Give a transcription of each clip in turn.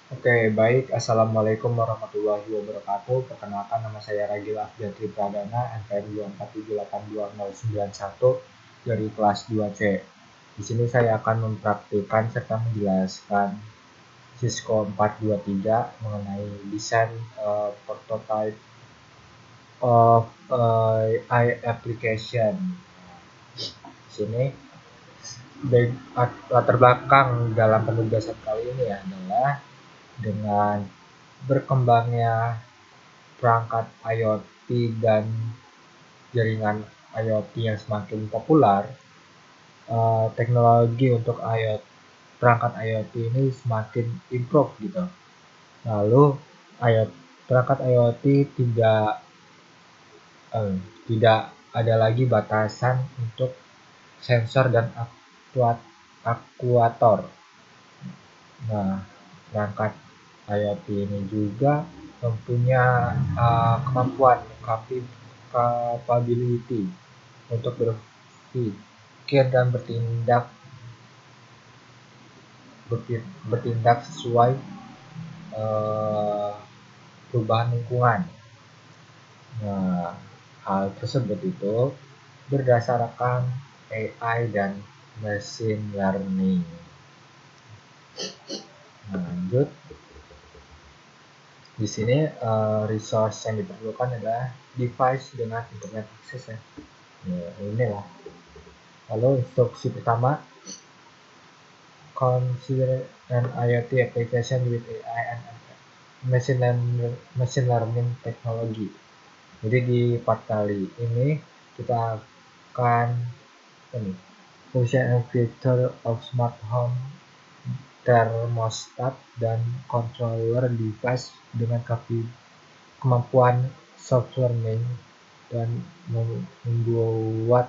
Oke, baik. Assalamualaikum warahmatullahi wabarakatuh. Perkenalkan, nama saya Ragil Afjatri Pradana, NPM 247829091 dari kelas 2C. Di sini saya akan mempraktikkan serta menjelaskan Cisco 423 mengenai desain prototype of AI application. Di sini latar belakang dalam penugasan kali ini adalah dengan berkembangnya perangkat IoT dan jaringan IoT yang semakin populer, teknologi untuk perangkat IoT ini semakin improve gitu. Lalu perangkat IoT tidak ada lagi batasan untuk sensor dan aktuator. Nah, perangkat IoT ini juga mempunyai kemampuan capability untuk berpikir dan bertindak sesuai perubahan lingkungan. Nah, hal tersebut itu berdasarkan AI dan machine learning. Nah, lanjut. Di sini resource yang diperlukan adalah device dengan internet akses ya. Inilah. Lalu instruksi pertama, consider an IoT application with AI and machine learning technology. Jadi di part kali ini kita akan function and feature of smart home thermostat dan controller device dengan kemampuan self-learning dan membuat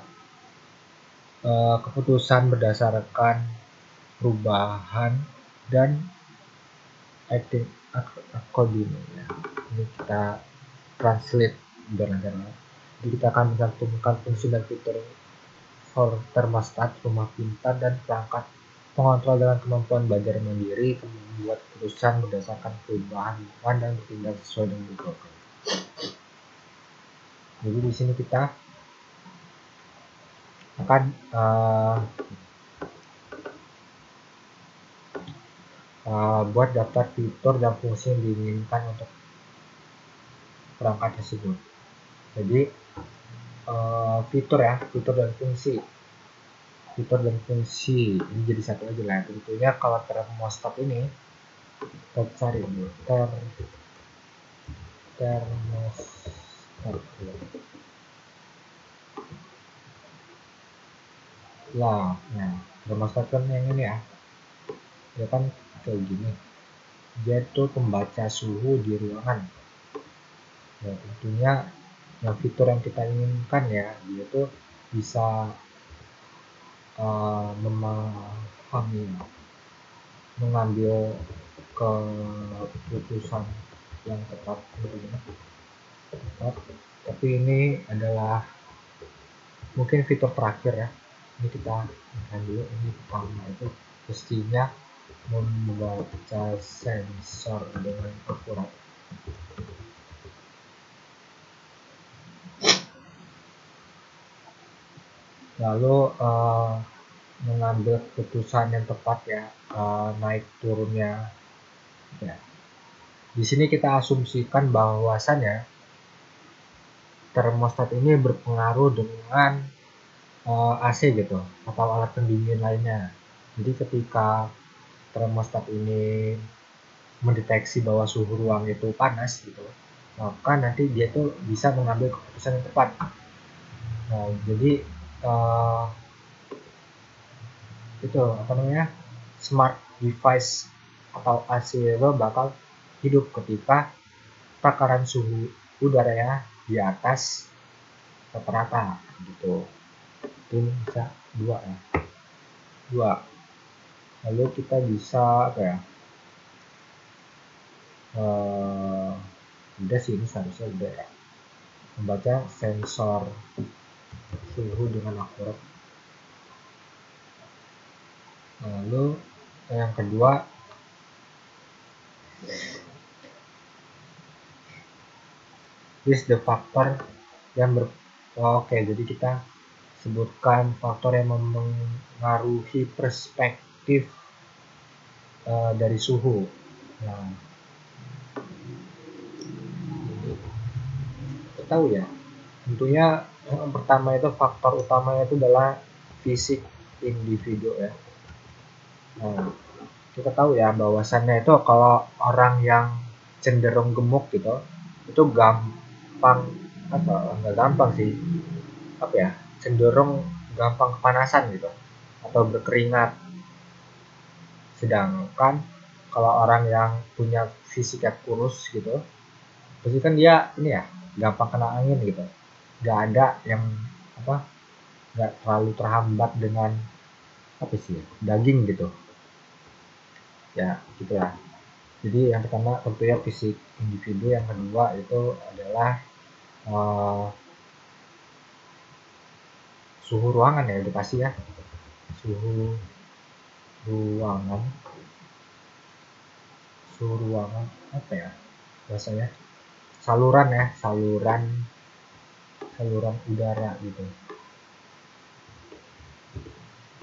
keputusan berdasarkan perubahan dan acting according. Ini kita translate benar-benar. Jadi kita akan mencantumkan fungsi dan fitur thermostat, rumah pintar, dan perangkat pengontrol dengan kemampuan belajar mandiri, membuat keputusan berdasarkan perubahan lingkungan dan bertindak sesuai dengan diprogram. Jadi di sini kita akan buat daftar fitur dan fungsi yang diinginkan untuk perangkat tersebut. Jadi fitur dan fungsi ini jadi satu aja lah. Tentunya kalau thermostat ini kita cari dulu thermostat lah. Nah, thermostat kan yang ini ya, dia kan kayak gini, dia itu pembaca suhu di ruangan. Ya, tentunya yang fitur yang kita inginkan ya, dia tuh bisa memahami, mengambil keputusan yang tepat. Tapi ini adalah mungkin fitur terakhir ya. Ini kita lihat dulu. Ini pertama itu pastinya membaca sensor dengan akurat. Lalu mengambil keputusan yang tepat ya, naik turunnya ya. Di sini kita asumsikan bahwasannya termostat ini berpengaruh dengan AC gitu atau alat pendingin lainnya. Jadi ketika termostat ini mendeteksi bahwa suhu ruang itu panas gitu, maka nanti dia tuh bisa mengambil keputusan yang tepat. Nah, jadi itu smart device atau AC itu bakal hidup ketika takaran suhu udara ya di atas rata-rata gitu. Itu bisa dua. Lalu kita bisa udah sih, ini seharusnya udah ya, membaca sensor suhu dengan akurat. Lalu yang kedua, list the factor yang oke, jadi kita sebutkan faktor yang mempengaruhi perspektif dari suhu. Nah, kita tahu ya, tentunya yang pertama itu faktor utamanya itu adalah fisik individu ya. Nah, kita tahu ya bahwasannya itu kalau orang yang cenderung gemuk gitu, itu gampang, apa, nggak gampang sih, apa ya, cenderung gampang kepanasan gitu atau berkeringat. Sedangkan kalau orang yang punya fisik yang kurus gitu, pasti kan dia ini ya gampang kena angin gitu, nggak ada yang apa, nggak terlalu terhambat dengan apa sih ya, daging gitu ya, gitu ya. Jadi yang pertama tentunya fisik individu, yang kedua itu adalah uh, suhu ruangan ya, udah pasti ya, suhu ruangan. Suhu ruangan apa ya bahasanya, saluran ya, saluran udara gitu,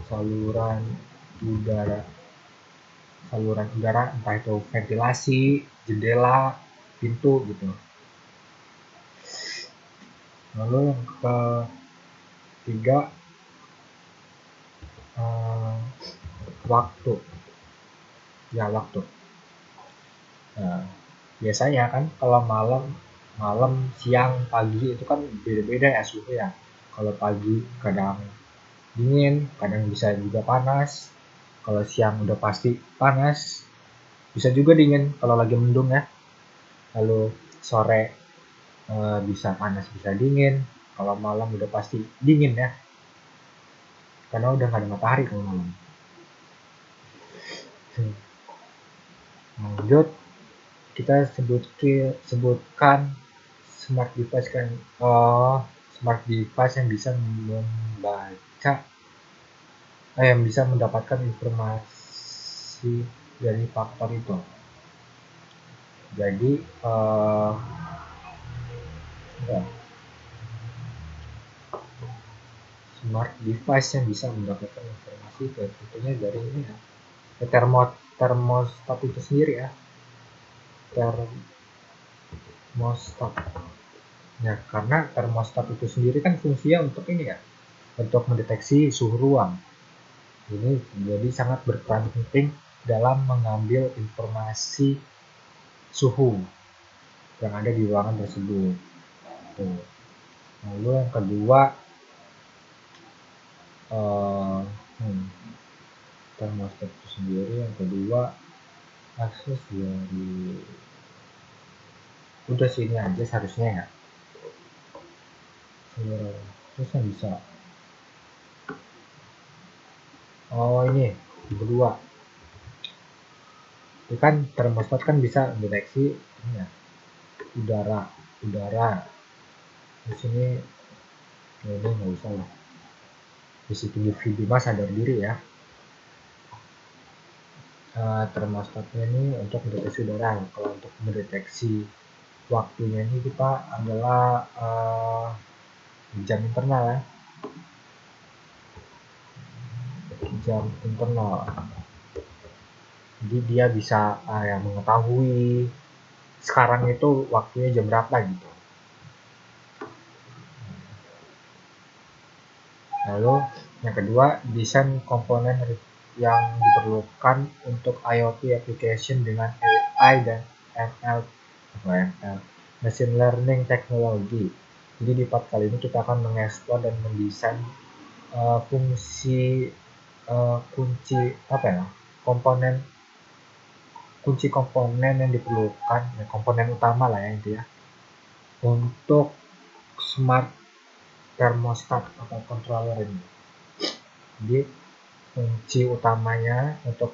saluran udara saluran udara entah itu ventilasi, jendela, pintu gitu. Lalu yang ketiga eh, waktu waktu. Nah, biasanya kan kalau malam malam siang pagi itu kan beda-beda ya suhu ya. Kalau pagi kadang dingin, kadang bisa juga panas. Kalau siang udah pasti panas, bisa juga dingin kalau lagi mendung ya. Lalu sore bisa panas bisa dingin. Kalau malam udah pasti dingin ya, karena udah nggak ada matahari kalau malam. Lanjut, kita sebutkan smart device kan. Smart device yang bisa membaca yang bisa mendapatkan informasi dari faktor itu. Jadi ya, smart device yang bisa mendapatkan informasi tentunya dari ini ya, termostat itu sendiri ya, termostat ya, karena termostat itu sendiri kan fungsinya untuk ini ya, untuk mendeteksi suhu ruang. Ini jadi sangat berperan penting dalam mengambil informasi suhu yang ada di ruangan tersebut. Tuh. Lalu yang kedua, uh, termostat itu sendiri. Yang kedua, akses dari, udah sini aja seharusnya ya. Terus yang bisa, ini yang kedua, itu kan termostat kan bisa mendeteksi ini ya, udara di sini. Ini nggak usah lah, fisik individu mah sadar diri ya. Termostatnya ini untuk mendeteksi udara. Kalau untuk mendeteksi waktunya ini kita adalah jam internal ya, jam internal. Jadi dia bisa yang mengetahui sekarang itu waktunya jam berapa gitu. Lalu yang kedua, desain komponen yang diperlukan untuk IoT application dengan AI dan ML, Machine Learning Technology. Jadi di part kali ini kita akan mengeksplor dan mendesain fungsi kunci apa ya, kunci komponen yang diperlukan, ya, komponen utama lah ya itu ya, untuk smart thermostat atau controller ini. Jadi kunci utamanya untuk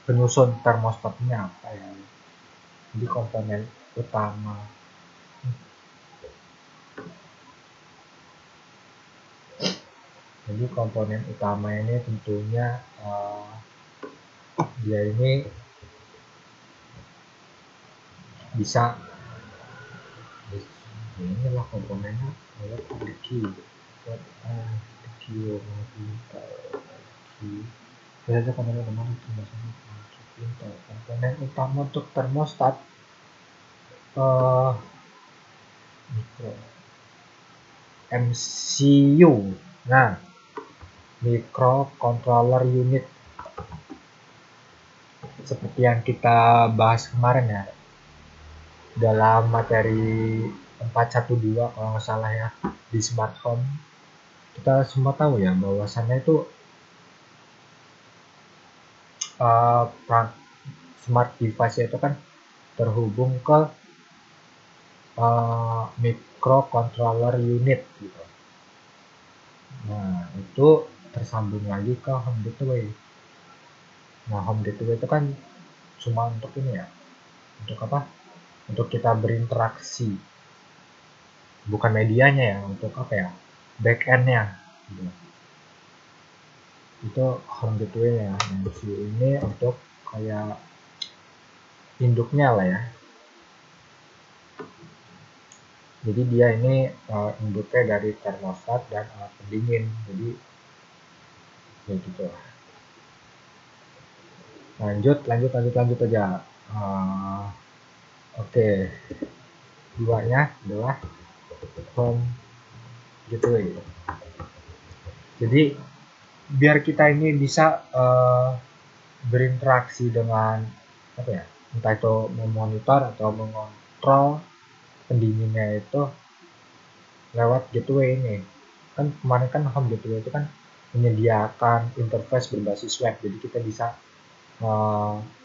penyusun termostatnya apa ya, jadi komponen utama. Jadi komponen utama ini tentunya dia ini bisa inilah komponennya buat the key biasa komponen kemarin komponen utama untuk termostat mikro MCU. Nah, microcontroller unit seperti yang kita bahas kemarin ya dalam materi 412 kalau nggak salah ya di smart home. Kita semua tahu ya bahwasannya itu smart device itu kan terhubung ke microcontroller unit gitu. Nah, itu tersambung lagi ke home gateway. Nah, home gateway itu kan cuma untuk ini ya. Untuk apa? Untuk kita berinteraksi. Bukan medianya ya, untuk apa ya? Back end-nya gitu. Itu home gateway ya. Nah, ini untuk kayak induknya lah ya. Jadi dia ini induknya dari termostat dan alat pendingin. Jadi ya gitu lah. Lanjut aja. Oke. Duanya adalah home gateway. Jadi biar kita ini bisa berinteraksi dengan apa ya? Entah itu memonitor atau mengontrol pendinginnya itu lewat gateway ini. Kan kemarin kan home gateway itu kan menyediakan interface berbasis web. Jadi kita bisa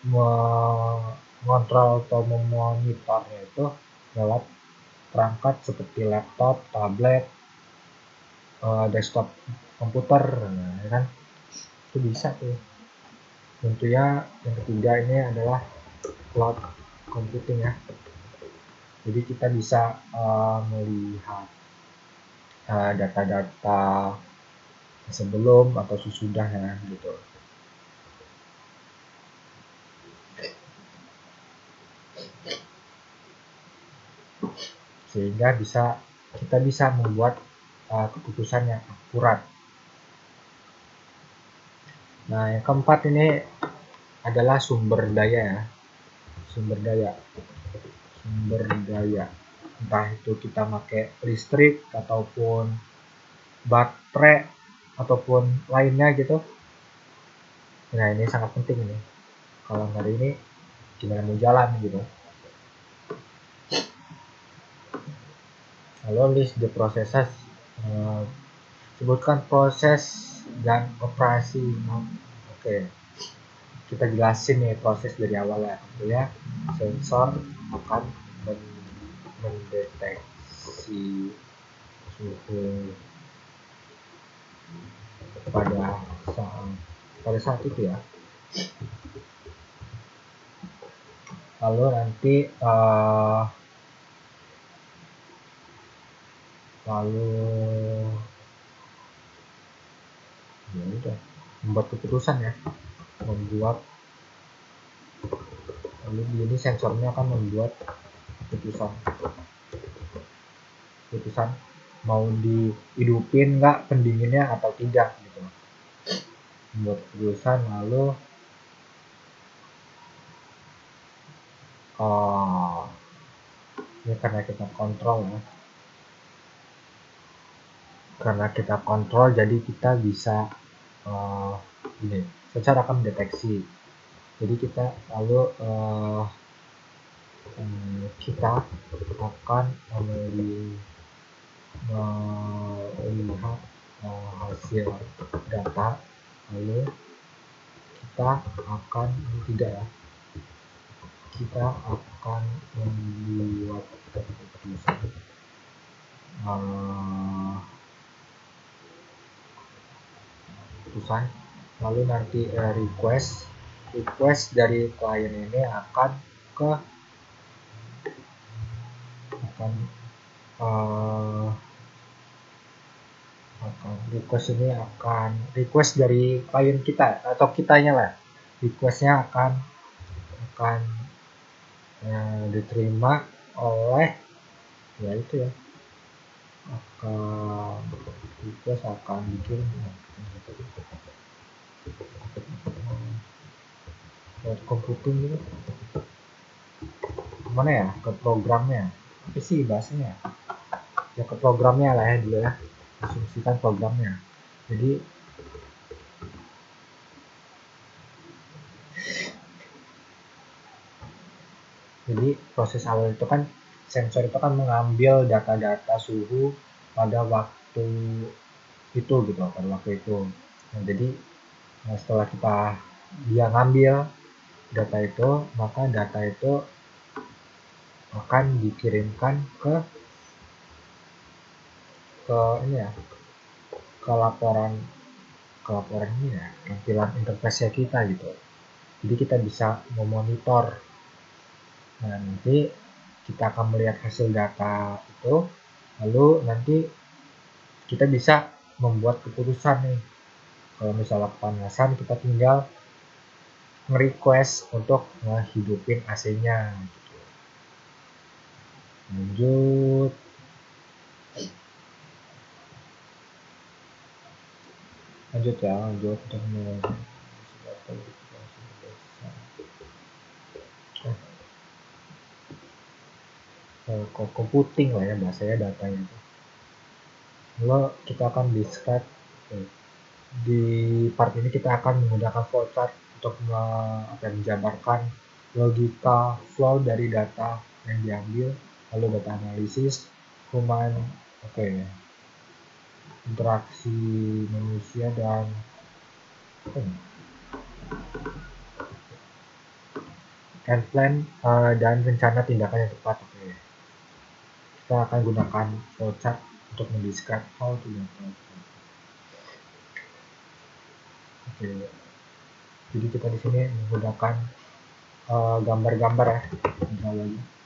mengontrol atau memonitornya itu lewat perangkat seperti laptop, tablet, desktop komputer, ya kan? Itu bisa tuh. Tentunya yang ketiga ini adalah cloud computing ya. Jadi kita bisa melihat data-data sebelum atau sesudahnya gitu. Sehingga kita bisa membuat keputusan yang akurat. Nah, yang keempat ini adalah sumber daya ya. Sumber daya. Entah itu kita pakai listrik ataupun baterai ataupun lainnya gitu. Nah, ini sangat penting ini. Kalau hari ini gimana mau jalan gitu. Lalu list the processes. Sebutkan proses dan operasi. Oke. Kita jelasin nih proses dari awal ya. Sensor akan mendeteksi suhu pada saat itu ya. Lalu nanti ya udah membuat keputusan ya, lalu ini sensornya akan membuat keputusan mau dihidupin nggak pendinginnya atau tidak gitu. Membuat keputusan lalu ini karena kita kontrol jadi kita bisa ini sensor akan mendeteksi. Jadi kita lalu kita akan melihat hasil data, lalu kita akan membuat keputusan lalu nanti request dari klien ini akan request dari klien kita atau kitanya lah, requestnya akan diterima oleh ya itu ya akan bikin cloud computing gitu, mana ya, ke programnya apa sih bahasanya ya, ke programnya lah ya dulu ya, asumsikan programnya. Jadi proses awal itu kan, sensor itu kan mengambil data-data suhu pada waktu itu gitu, pada waktu itu. Nah, jadi setelah dia ngambil data itu, maka data itu akan dikirimkan ke ini ya, ke laporan ini ya, tampilan interface kita gitu. Jadi kita bisa memonitor. Nah, nanti kita akan melihat hasil data itu, lalu nanti kita bisa membuat keputusan nih. Kalau misalnya kepanasan, kita tinggal nge-request untuk ngehidupin AC-nya gitu. Lanjut. Lanjut untuk computing lah ya bahasanya, datanya itu. Lalu kita akan describe, di part ini kita akan menggunakan flowchart untuk menjabarkan logika flow dari data yang diambil, lalu data analisis, human, interaksi manusia, dan plan dan rencana tindakan yang tepat. Kita akan gunakan flowchart untuk mendescribe how to do it. Jadi kita di sini menggunakan gambar-gambar ya, lagi.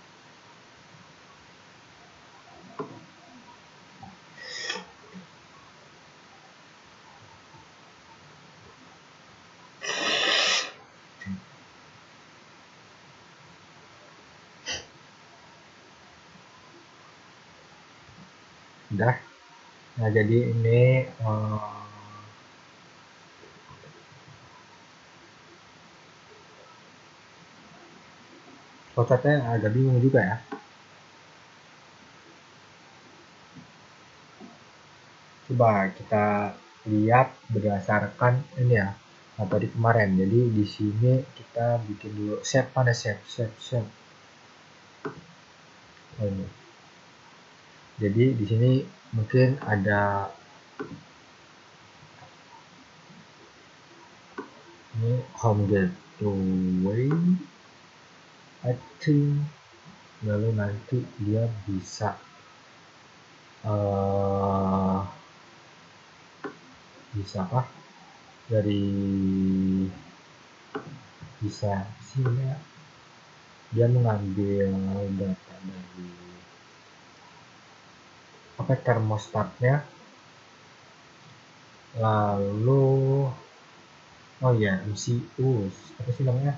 Udah. Nah, jadi ini flowchartnya agak bingung juga ya. Coba kita lihat berdasarkan ini ya, tadi kemarin. Jadi di sini kita bikin dulu shape, mana shape. Ini. Jadi di sini mungkin ada ini home gateway, I think. Lalu nanti dia bisa apa, dari bisa sini ya, dia mengambil data dari termostatnya, lalu MCU, apa sih namanya,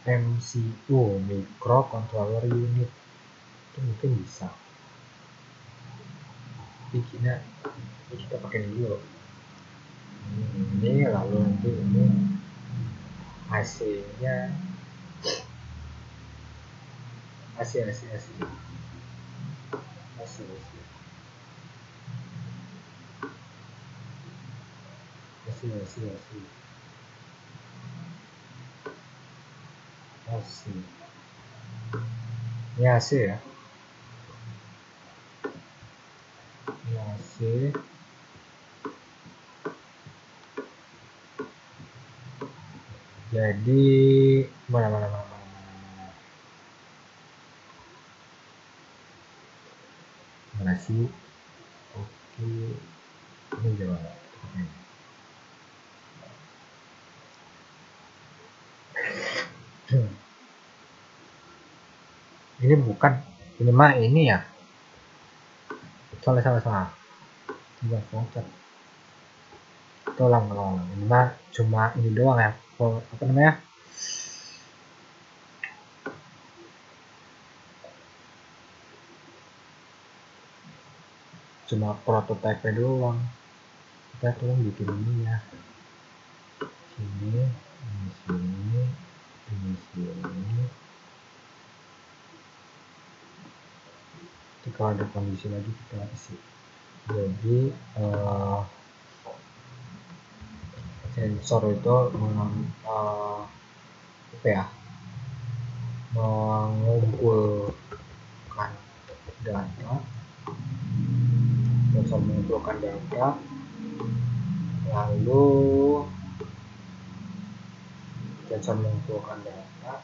MCU, microcontroller unit, itu mungkin bisa bikinnya. Kita pakai dulu ini, lalu nanti ini AC-nya, AC ini AC ya, ini AC. Jadi mana sih? Oke, ini gimana? Ini bukan, ini mah ini ya. Salah. Tidak flowchart. Tolong. Ini mah cuma ini doang ya. Apa namanya? cuma prototipe doang. Kita tolong bikin ini ya, sini, ini sini. Jadi kalau ada kondisi lagi kita isi. Jadi sensor itu apa ya, mengumpulkan data, lalu sensor mengumpulkan data,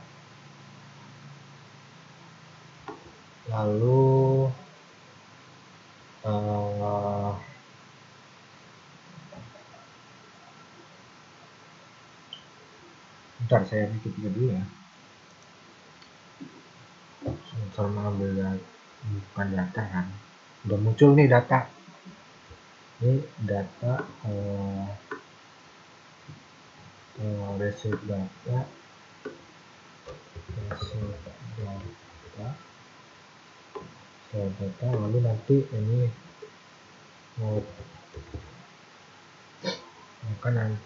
lalu bentar saya bikin dulu ya. Sensor mengambil data, bukan data kan, udah muncul nih data, ini data resource data, lalu nanti ini maka nanti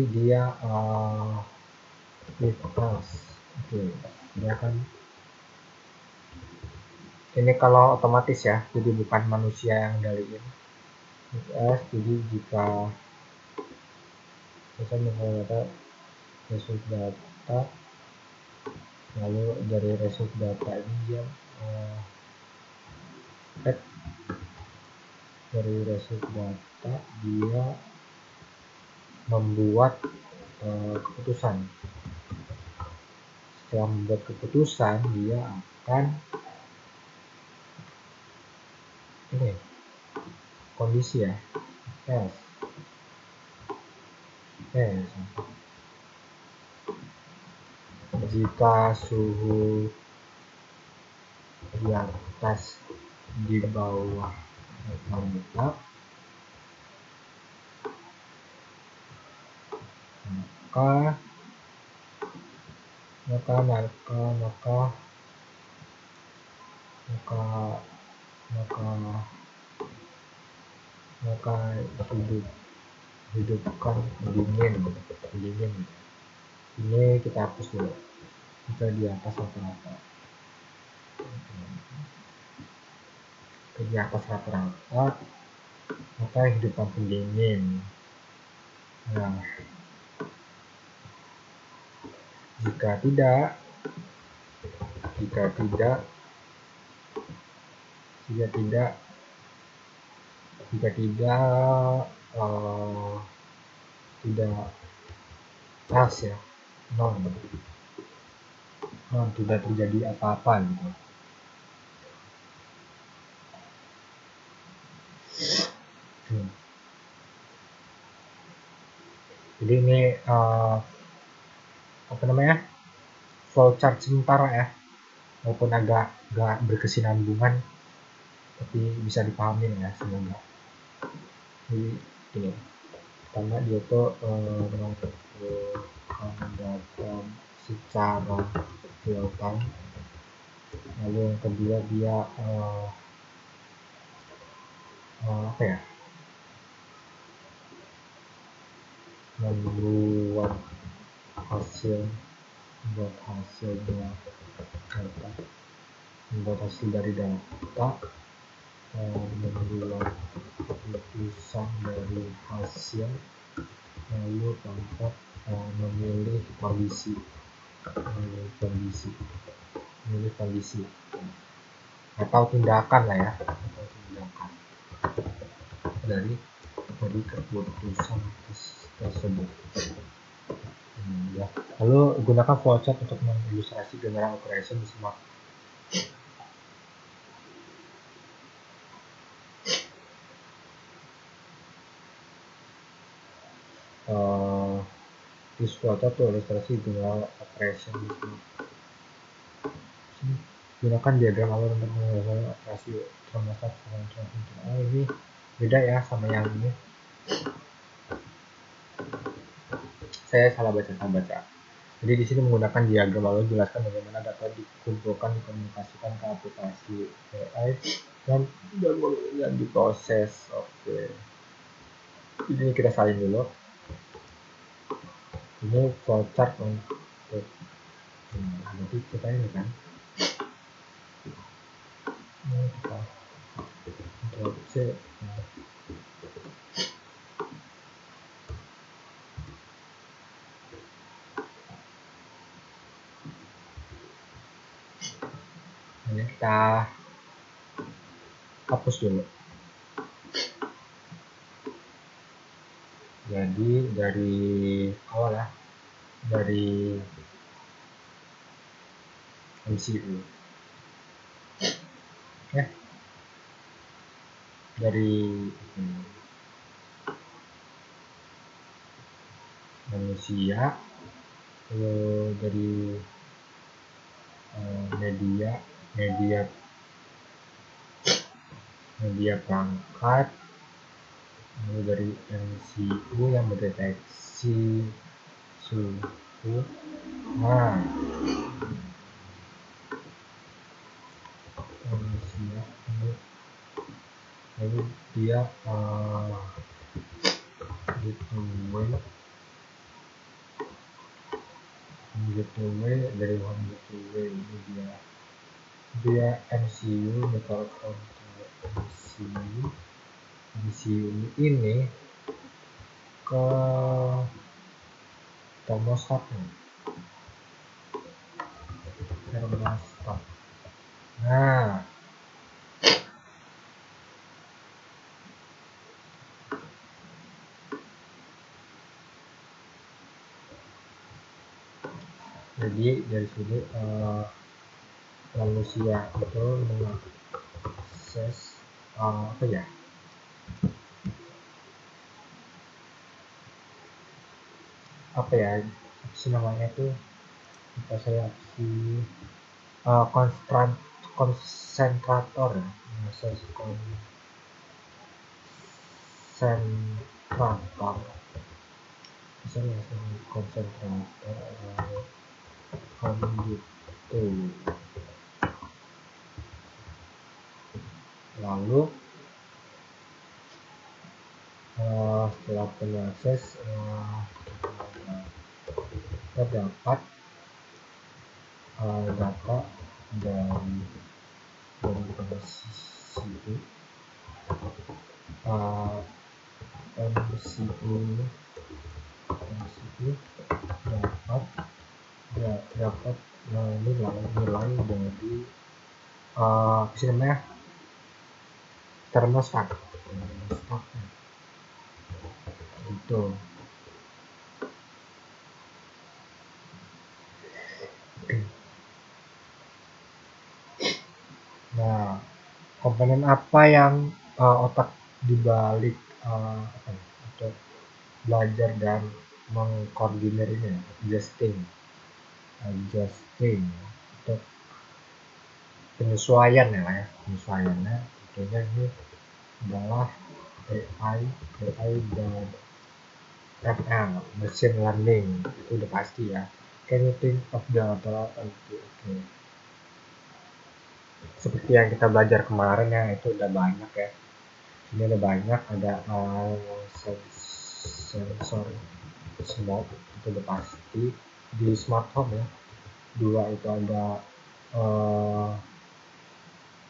dia oke, dia kan ini kalau otomatis ya, jadi bukan manusia yang daliin. Jadi jika bisa menggunakan resource data, lalu dari resource data ini dia dari resource data dia membuat keputusan. Setelah membuat keputusan, dia akan ini kondisi ya, jika suhu di atas di bawah maka hidupkan dingin. Ini kita hapus dulu, kita di atas rata-rata, maka hidupkan pendingin. Nah, jika tidak pas ya, tidak terjadi apa-apa gitu. Jadi ini flowchart sementara ya, walaupun agak berkesinambungan, tapi bisa dipahami ya semoga. Jadi ini pertama dia tuh data secara real time, lalu yang kedua dia membuat hasil dari data, membuat keputusan dari hasil, lalu tempat memilih kondisi atau tindakan lah ya, dari keputusan tersebut. Ya. Lalu gunakan flowchart untuk mengilustrasi general operation di semua. This flowchart to ilustrasi general operation di semua. Gunakan diagram alur untuk menjelaskan operasi termostat. Ini beda ya sama yang ini. Saya salah baca. Jadi di sini menggunakan diagram lalu jelaskan bagaimana data dikumpulkan, dikomunikasikan ke aplikasi AI dan diproses. Oke. Ini kita salin dulu. Ini flowchart untuk nanti kita ini kan. Ini kita Ctrl C. Ini kita hapus dulu. Jadi dari awal ya, dari MCU. Oke. Dari manusia, dari media perangkat, lalu dari MCU yang mendeteksi suhu. Nah, manusia lalu dia gateway dari gateway ini dia MCU microcontroller MCU ini ke thermostat. Nah, jadi dari sini manusia itu mengakses apa ya? Apa ya? Namanya tuh apa saya konsentrator ya, konsentrator misalnya konsentrator gitu. Lalu setelah proses terdapat data dari MCU dapat nilai dari apa sih namanya, termostat gitu. Nah, komponen apa yang otak dibalik untuk belajar dan mengkoordinir ini, adjusting untuk penyesuaiannya penyesuaiannya tentunya ini adalah AI dan ML, machine learning, itu udah pasti ya. Can you think of the other? Okay. Seperti yang kita belajar kemarin ya, itu udah banyak ya. Ini ada banyak, ada sensor smart, itu udah pasti di smart home ya. Dua itu ada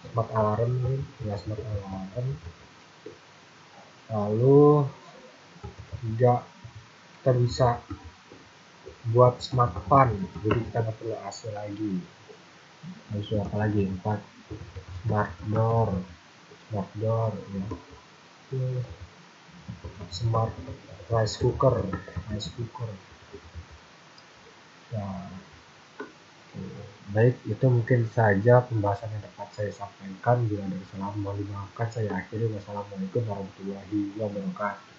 smart alarm ya, smart alarm. Lalu juga kita bisa buat smart fan, jadi kita nggak perlu AC lagi. Lalu apa lagi? 4 smart door ya. Smart rice cooker. Nah, baik, itu mungkin saja pembahasan yang dapat saya sampaikan. Bila ada kesalahan mohon dimaafkan. Saya akhiri. Wassalamualaikum warahmatullahi wabarakatuh.